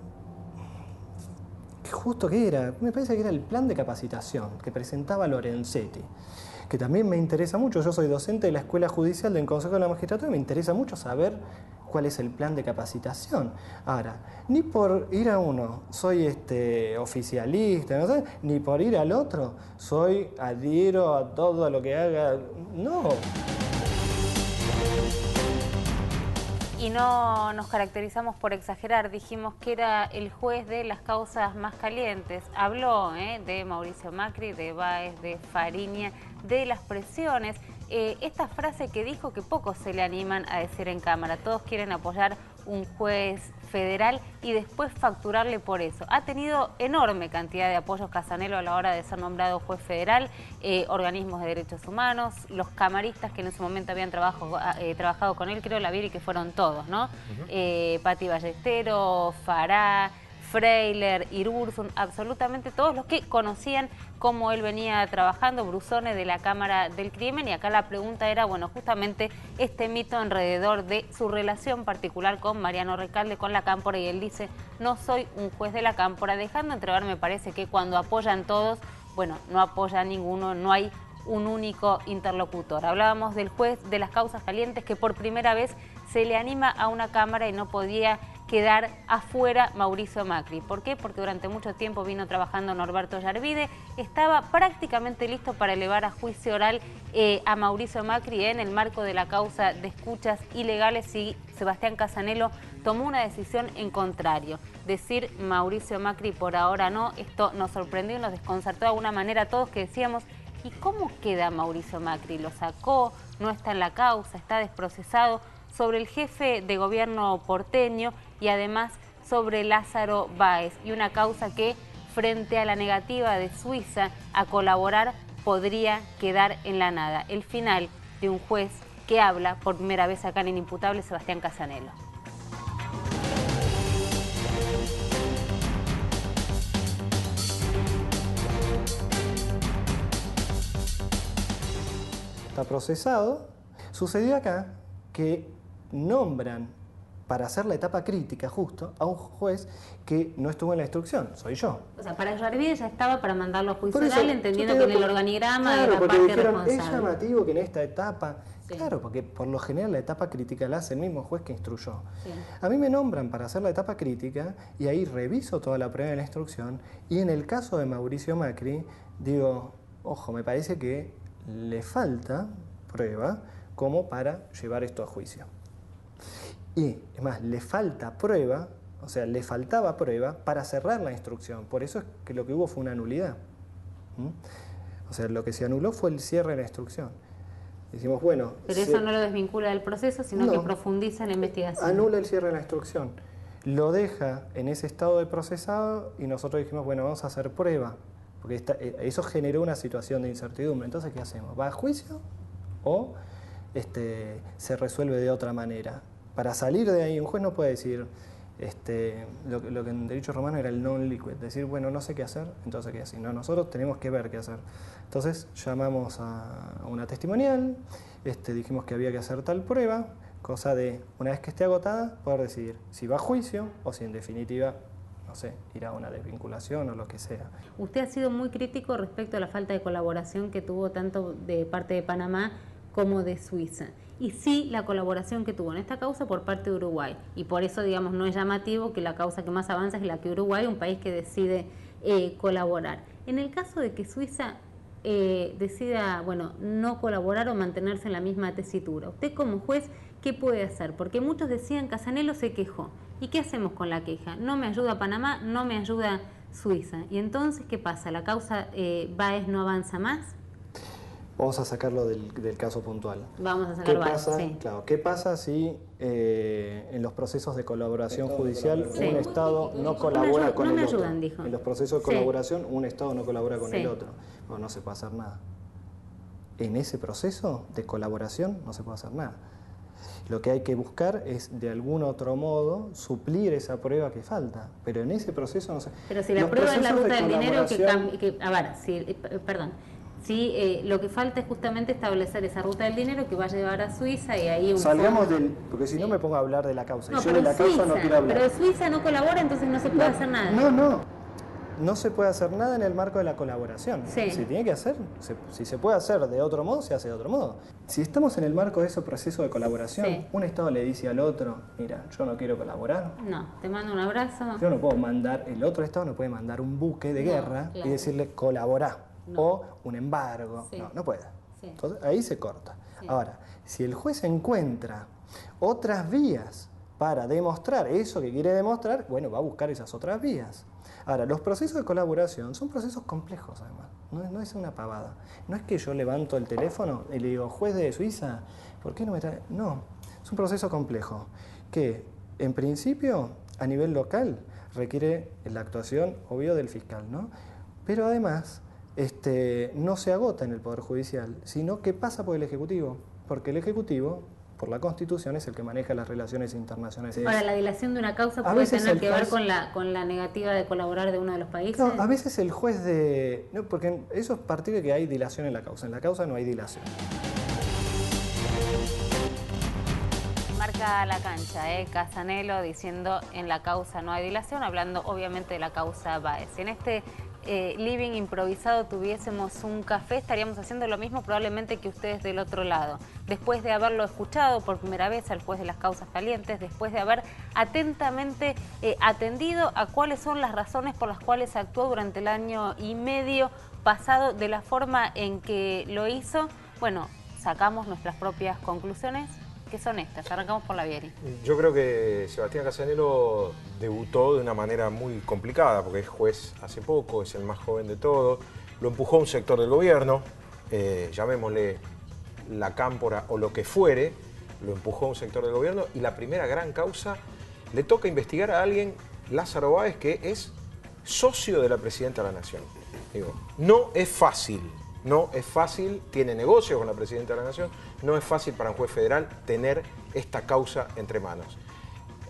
Justo que era, me parece que era el plan de capacitación que presentaba Lorenzetti, que también me interesa mucho. Yo soy docente de la Escuela Judicial del Consejo de la Magistratura y me interesa mucho saber cuál es el plan de capacitación. Ahora, ni por ir a uno soy oficialista, no sé, ni por ir al otro adhiero a todo lo que haga. No. Y no nos caracterizamos por exagerar, dijimos que era el juez de las causas más calientes. Habló de Mauricio Macri, de Báez, de Fariña, de las presiones. Esta frase que dijo que pocos se le animan a decir en cámara, todos quieren apoyar un juez federal y después facturarle por eso. Ha tenido enorme cantidad de apoyos Casanelo a la hora de ser nombrado juez federal, organismos de derechos humanos, los camaristas que en ese momento habían trabajado con él, creo, y que fueron todos, ¿no? Pati Ballestero, Fará, Freiler, Irursun, absolutamente todos los que conocían cómo él venía trabajando, Brusone de la Cámara del Crimen, y acá la pregunta era, bueno, justamente este mito alrededor de su relación particular con Mariano Recalde, con la Cámpora, y él dice, no soy un juez de la Cámpora, dejando entrever, me parece que cuando apoyan todos, bueno, no apoya ninguno, no hay un único interlocutor. Hablábamos del juez de las causas calientes que por primera vez se le anima a una Cámara y no podía quedar afuera Mauricio Macri. ¿Por qué? Porque durante mucho tiempo vino trabajando Norberto Yarvide, estaba prácticamente listo para elevar a juicio oral a Mauricio Macri en el marco de la causa de escuchas ilegales, y Sebastián Casanelo tomó una decisión en contrario. Decir Mauricio Macri por ahora no, esto nos sorprendió y nos desconcertó de alguna manera a todos, que decíamos, ¿y cómo queda Mauricio Macri? ¿Lo sacó? ¿No está en la causa? ¿Está desprocesado? Sobre el jefe de gobierno porteño y además sobre Lázaro Báez, y una causa que frente a la negativa de Suiza a colaborar podría quedar en la nada. El final de un juez que habla por primera vez acá en Inimputable, Sebastián Casanelo. está procesado. Sucedió acá que nombran para hacer la etapa crítica justo a un juez que no estuvo en la instrucción, soy yo. O sea, para Yarvide ya estaba para mandarlo a juicio Por eso, oral, entendiendo yo que te en el digo, organigrama claro, era porque parte dijeron, responsable. es llamativo que en esta etapa, Sí. claro, porque por lo general la etapa crítica la hace el mismo juez que instruyó. Sí. A mí me nombran para hacer la etapa crítica y ahí reviso toda la prueba de la instrucción y en el caso de Mauricio Macri digo, ojo, me parece que le falta prueba como para llevar esto a juicio. Y, es más, le falta prueba, o sea, le faltaba prueba para cerrar la instrucción. Por eso es que lo que hubo fue una nulidad. O sea, lo que se anuló fue el cierre de la instrucción. Decimos, bueno... Pero eso no lo desvincula del proceso, sino que profundiza en la investigación. Anula el cierre de la instrucción. Lo deja en ese estado de procesado y nosotros dijimos, bueno, vamos a hacer prueba. Porque eso generó una situación de incertidumbre. Entonces, ¿qué hacemos? ¿Va a juicio o se resuelve de otra manera? Para salir de ahí, un juez no puede decir lo que en derecho romano era el non liquid, decir, bueno, no sé qué hacer, entonces qué hacer. No, nosotros tenemos que ver qué hacer. Entonces llamamos a una testimonial, dijimos que había que hacer tal prueba, cosa de, una vez que esté agotada, poder decidir si va a juicio o si en definitiva, no sé, irá a una desvinculación o lo que sea. Usted ha sido muy crítico respecto a la falta de colaboración que tuvo tanto de parte de Panamá como de Suiza. Y sí la colaboración que tuvo en esta causa por parte de Uruguay. Y por eso, digamos, no es llamativo que la causa que más avanza es la que Uruguay, un país que decide colaborar. En el caso de que Suiza decida, bueno, no colaborar o mantenerse en la misma tesitura, usted como juez, ¿qué puede hacer? Porque muchos decían, Casanelo se quejó. ¿Y qué hacemos con la queja? No me ayuda Panamá, no me ayuda Suiza. ¿Y entonces qué pasa? ¿La causa Báez no avanza más? Vamos a sacarlo del caso puntual. Vamos a sacarlo. ¿Qué pasa? Sí. Claro, ¿qué pasa si en los procesos de colaboración judicial un Estado no colabora con el otro? Dijo. En los procesos de colaboración un Estado no colabora con el otro. Bueno, no se puede hacer nada. En ese proceso de colaboración no se puede hacer nada. Lo que hay que buscar es, de algún otro modo, suplir esa prueba que falta. Pero en ese proceso no se... Pero si la prueba es la ruta del dinero Sí, lo que falta es justamente establecer esa ruta del dinero que va a llevar a Suiza y ahí salgamos del... Porque si no me pongo a hablar de la causa. No, y yo de la causa no quiero hablar. Pero Suiza no colabora, entonces no se puede hacer nada. No se puede hacer nada en el marco de la colaboración. Sí. Si tiene que hacer, si se puede hacer de otro modo, se hace de otro modo. Si estamos en el marco de ese proceso de colaboración, un Estado le dice al otro, mira, yo no quiero colaborar. No, te mando un abrazo. Yo no puedo mandar, el otro Estado no puede mandar un buque de guerra y decirle colaborá. O un embargo. No puede. Entonces ahí se corta. Ahora, si el juez encuentra otras vías para demostrar eso que quiere demostrar, bueno, va a buscar esas otras vías. Ahora, los procesos de colaboración son procesos complejos, además. No es una pavada. No es que yo levanto el teléfono y le digo, juez de Suiza, ¿por qué no me trae? No, es un proceso complejo que, en principio, a nivel local, requiere la actuación, obvio, del fiscal, ¿no? Pero además... no se agota en el Poder Judicial, sino que pasa por el Ejecutivo, porque el Ejecutivo, por la Constitución, es el que maneja las relaciones internacionales. Ahora, la dilación de una causa puede tener que ver con la negativa de colaborar de uno de los países. No, a veces el juez no, porque eso es partir de que hay dilación en la causa. En la causa no hay dilación. Marca la cancha, Casanelo diciendo en la causa no hay dilación, hablando obviamente de la causa Báez. En este living improvisado tuviésemos un café, estaríamos haciendo lo mismo probablemente que ustedes del otro lado. Después de haberlo escuchado por primera vez al juez de las causas calientes, después de haber atentamente atendido a cuáles son las razones por las cuales actuó durante el año y medio pasado de la forma en que lo hizo, bueno, sacamos nuestras propias conclusiones, que son estas. Arrancamos por la Vieri. Yo creo que Sebastián Casanelo debutó de una manera muy complicada, porque es juez hace poco, es el más joven de todos, lo empujó un sector del gobierno, llamémosle la cámpora o lo que fuere, lo empujó un sector del gobierno, y la primera gran causa le toca investigar a alguien, Lázaro Báez, que es socio de la Presidenta de la Nación. Digo, no es fácil. No es fácil, tiene negocios con la Presidenta de la Nación, no es fácil para un juez federal tener esta causa entre manos.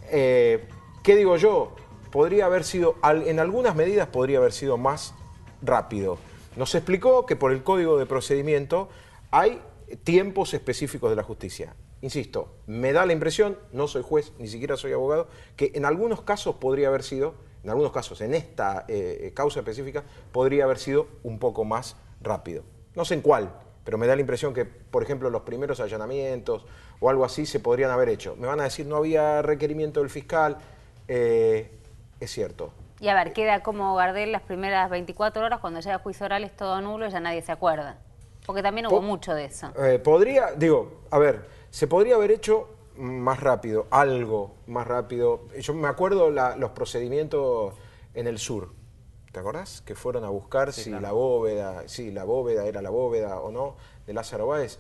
¿Qué digo yo? Podría haber sido, en algunas medidas podría haber sido más rápido. Nos explicó que por el Código de Procedimiento hay tiempos específicos de la justicia. Insisto, me da la impresión, no soy juez, ni siquiera soy abogado, que en algunos casos podría haber sido, en algunos casos, en esta causa específica, podría haber sido un poco más rápido. No sé en cuál, pero me da la impresión que, por ejemplo, los primeros allanamientos o algo así se podrían haber hecho. Me van a decir, no había requerimiento del fiscal, es cierto. Y a ver, queda como Gardel las primeras 24 horas, cuando llega a juicio oral es todo nulo y ya nadie se acuerda. Porque también hubo mucho de eso. Se podría haber hecho más rápido, algo más rápido. Yo me acuerdo los procedimientos en el sur. ¿Te acordás? Que fueron a buscar si la bóveda era la bóveda o no, de Lázaro Báez.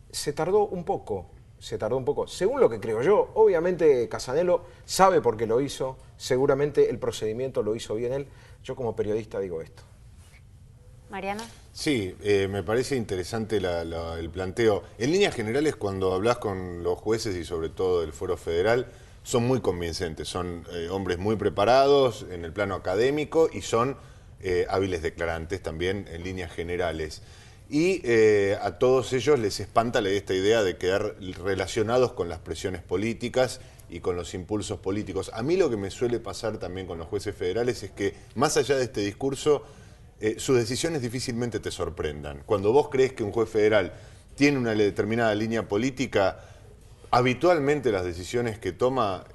Se tardó un poco. Según lo que creo yo, obviamente Casanelo sabe por qué lo hizo, seguramente el procedimiento lo hizo bien él. Yo como periodista digo esto. Mariano. Sí, me parece interesante el planteo. En líneas generales, cuando hablas con los jueces y sobre todo del Fuero Federal, son muy convincentes, son hombres muy preparados en el plano académico y son hábiles declarantes también en líneas generales. Y a todos ellos les espanta esta idea de quedar relacionados con las presiones políticas y con los impulsos políticos. A mí lo que me suele pasar también con los jueces federales es que, más allá de este discurso, sus decisiones difícilmente te sorprendan. Cuando vos crees que un juez federal tiene una determinada línea política, habitualmente las decisiones que toma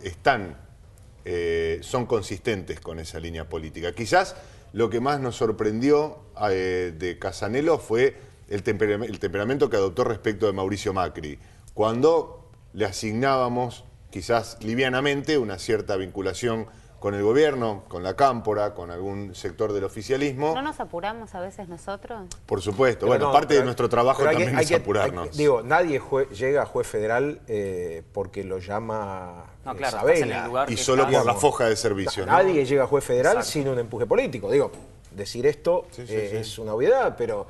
son consistentes con esa línea política. Quizás lo que más nos sorprendió de Casanelo fue el temperamento que adoptó respecto de Mauricio Macri, cuando le asignábamos, quizás livianamente, una cierta vinculación con el gobierno, con la cámpora, con algún sector del oficialismo. ¿No nos apuramos a veces nosotros? Por supuesto. Bueno, parte de nuestro trabajo también es apurarnos. Nadie llega a juez federal porque lo llama Sabela. Y solo por la foja de servicio. Nadie llega a juez federal sin un empuje político. Decir esto es una obviedad, pero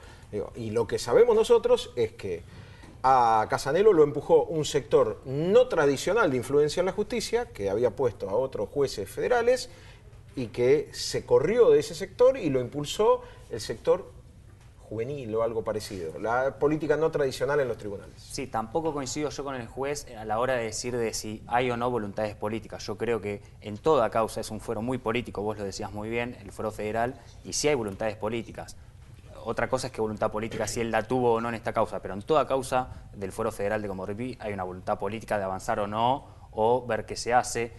y lo que sabemos nosotros es que a Casanelo lo empujó un sector no tradicional de influencia en la justicia, que había puesto a otros jueces federales y que se corrió de ese sector y lo impulsó el sector juvenil o algo parecido, la política no tradicional en los tribunales. Sí, tampoco coincido yo con el juez a la hora de decir de si hay o no voluntades políticas. Yo creo que en toda causa es un fuero muy político, vos lo decías muy bien, el fuero federal, y sí hay voluntades políticas. Otra cosa es que voluntad política, si él la tuvo o no en esta causa, pero en toda causa del Fuero Federal de Comodoro Pi hay una voluntad política de avanzar o no, o ver qué se hace.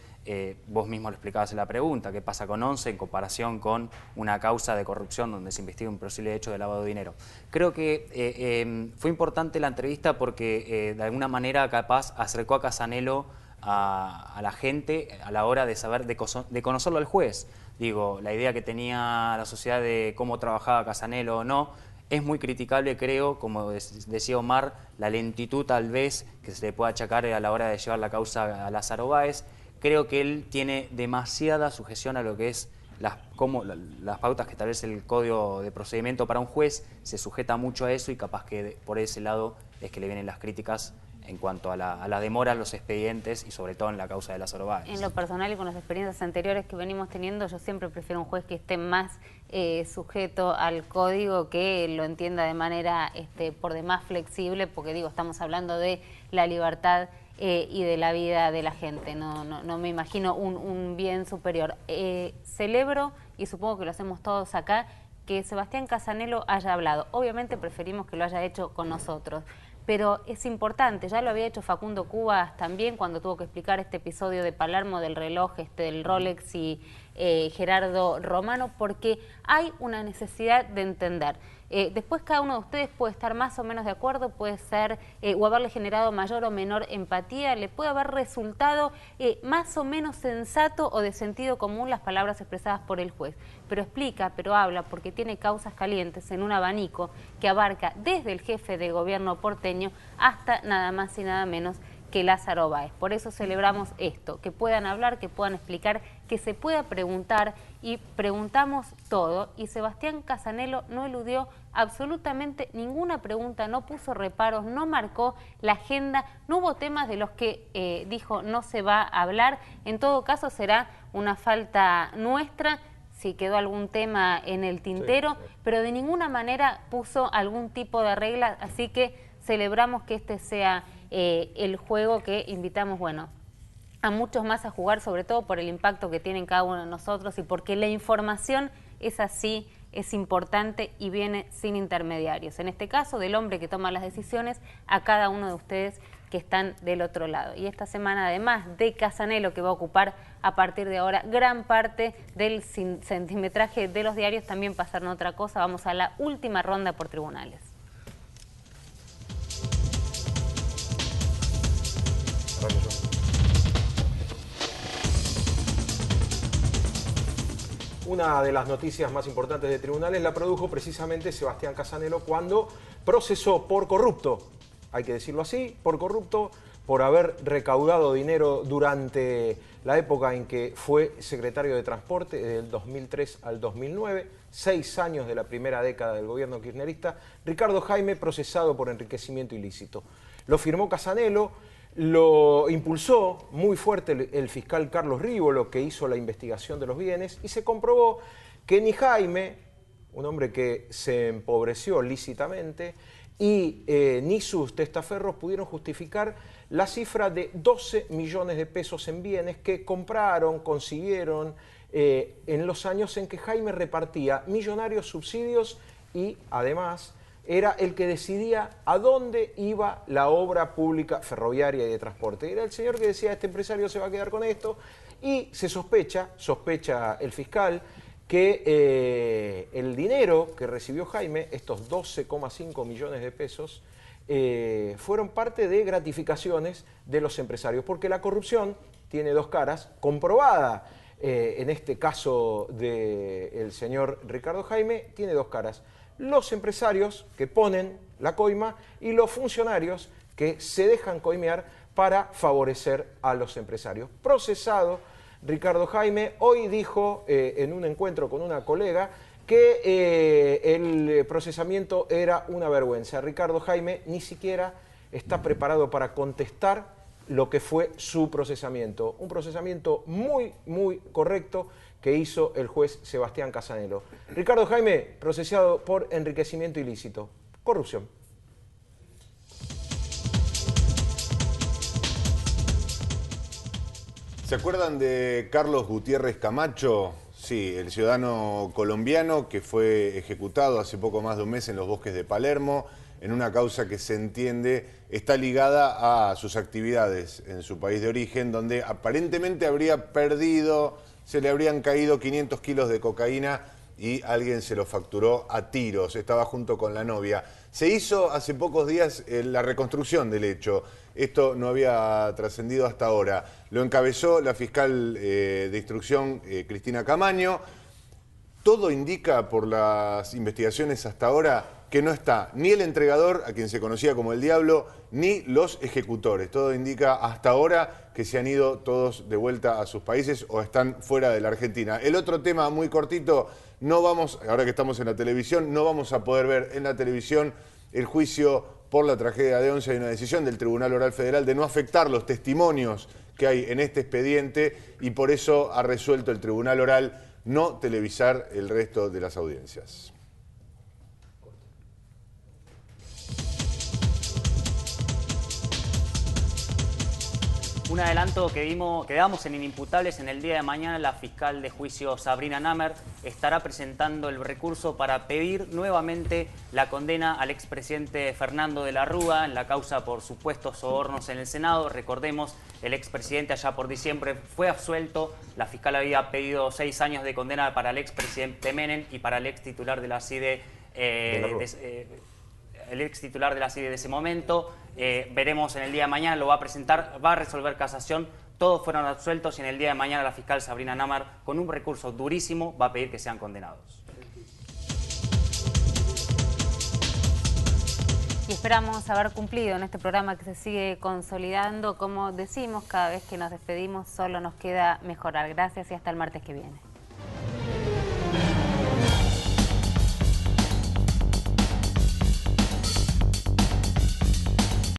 Vos mismo lo explicabas en la pregunta, qué pasa con 11 en comparación con una causa de corrupción donde se investiga un posible hecho de lavado de dinero. Creo que fue importante la entrevista porque de alguna manera capaz acercó a Casanelo a la gente a la hora de saber, de conocerlo al juez. Digo, la idea que tenía la sociedad de cómo trabajaba Casanelo o no, es muy criticable, creo, como decía Omar, la lentitud tal vez que se le puede achacar a la hora de llevar la causa a Lázaro Báez. Creo que él tiene demasiada sujeción a lo que es las pautas que establece el Código de Procedimiento para un juez, se sujeta mucho a eso y capaz que por ese lado es que le vienen las críticas en cuanto a la demora en los expedientes y sobre todo en la causa de Lázaro Báez. En lo personal y con las experiencias anteriores que venimos teniendo, yo siempre prefiero un juez que esté más sujeto al código, que lo entienda de manera por demás flexible, porque estamos hablando de la libertad y de la vida de la gente. No me imagino un bien superior. Celebro, y supongo que lo hacemos todos acá, que Sebastián Casanelo haya hablado. Obviamente preferimos que lo haya hecho con nosotros, pero es importante, ya lo había hecho Facundo Cubas también cuando tuvo que explicar este episodio de Palermo del reloj, del Rolex y Gerardo Romano, porque hay una necesidad de entender. Después cada uno de ustedes puede estar más o menos de acuerdo, puede ser o haberle generado mayor o menor empatía, le puede haber resultado más o menos sensato o de sentido común las palabras expresadas por el juez, pero explica, pero habla, porque tiene causas calientes en un abanico que abarca desde el jefe de gobierno porteño hasta nada más y nada menos que Lázaro Báez. Por eso celebramos esto, que puedan hablar, que puedan explicar, que se pueda preguntar, y preguntamos todo, y Sebastián Casanelo no eludió absolutamente ninguna pregunta, no puso reparos, no marcó la agenda, no hubo temas de los que dijo no se va a hablar. En todo caso será una falta nuestra si quedó algún tema en el tintero, pero de ninguna manera puso algún tipo de regla, así que celebramos que este sea el juego que invitamos, bueno, a muchos más a jugar, sobre todo por el impacto que tiene en cada uno de nosotros y porque la información es así, es importante y viene sin intermediarios. En este caso, del hombre que toma las decisiones a cada uno de ustedes que están del otro lado. Y esta semana, además de Casanelo, que va a ocupar a partir de ahora gran parte del centimetraje de los diarios, también pasaron otra cosa. Vamos a la última ronda por tribunales. Una de las noticias más importantes de tribunales la produjo precisamente Sebastián Casanelo cuando procesó por corrupto, hay que decirlo así, por corrupto, por haber recaudado dinero durante la época en que fue secretario de Transporte, del 2003 al 2009, 6 años de la primera década del gobierno kirchnerista. Ricardo Jaime, procesado por enriquecimiento ilícito. Lo firmó Casanelo. Lo impulsó muy fuerte el fiscal Carlos Rívolo, que hizo la investigación de los bienes, y se comprobó que ni Jaime, un hombre que se empobreció lícitamente, y ni sus testaferros pudieron justificar la cifra de 12 millones de pesos en bienes que compraron, consiguieron en los años en que Jaime repartía millonarios subsidios y además era el que decidía a dónde iba la obra pública ferroviaria y de transporte. Era el señor que decía, este empresario se va a quedar con esto, y se sospecha el fiscal, que el dinero que recibió Jaime, estos 12,5 millones de pesos, fueron parte de gratificaciones de los empresarios, porque la corrupción tiene dos caras, comprobada en este caso del señor Ricardo Jaime, tiene dos caras. Los empresarios que ponen la coima y los funcionarios que se dejan coimear para favorecer a los empresarios. Procesado Ricardo Jaime, hoy dijo en un encuentro con una colega que el procesamiento era una vergüenza. Ricardo Jaime ni siquiera está preparado para contestar lo que fue su procesamiento. Un procesamiento muy, muy correcto que hizo el juez Sebastián Casanelo. Ricardo Jaime, procesado por enriquecimiento ilícito. Corrupción. ¿Se acuerdan de Carlos Gutiérrez Camacho? Sí, el ciudadano colombiano que fue ejecutado hace poco más de un mes en los bosques de Palermo, en una causa que se entiende está ligada a sus actividades en su país de origen, donde aparentemente habría perdido, se le habrían caído 500 kilos de cocaína y alguien se lo facturó a tiros, estaba junto con la novia. Se hizo hace pocos días la reconstrucción del hecho, esto no había trascendido hasta ahora. Lo encabezó la fiscal de instrucción Cristina Camaño. Todo indica por las investigaciones hasta ahora que no está ni el entregador, a quien se conocía como el Diablo, ni los ejecutores. Todo indica hasta ahora que se han ido todos de vuelta a sus países o están fuera de la Argentina. El otro tema muy cortito, no vamos, ahora que estamos en la televisión, no vamos a poder ver en la televisión el juicio por la tragedia de Once. Hay una decisión del Tribunal Oral Federal de no afectar los testimonios que hay en este expediente y por eso ha resuelto el Tribunal Oral no televisar el resto de las audiencias. Un adelanto que damos en Inimputables: en el día de mañana la fiscal de juicio Sabrina Namer estará presentando el recurso para pedir nuevamente la condena al expresidente Fernando de la Rúa en la causa por supuestos sobornos en el Senado. Recordemos, el expresidente allá por diciembre fue absuelto. La fiscal había pedido 6 años de condena para el expresidente Menem y para el ex titular de la CIDE, el ex titular de la CIDE de ese momento. Veremos en el día de mañana, lo va a presentar, va a resolver casación. Todos fueron absueltos y en el día de mañana la fiscal Sabrina Namer, con un recurso durísimo, va a pedir que sean condenados. Y esperamos haber cumplido en este programa que se sigue consolidando. Como decimos, cada vez que nos despedimos solo nos queda mejorar. Gracias y hasta el martes que viene.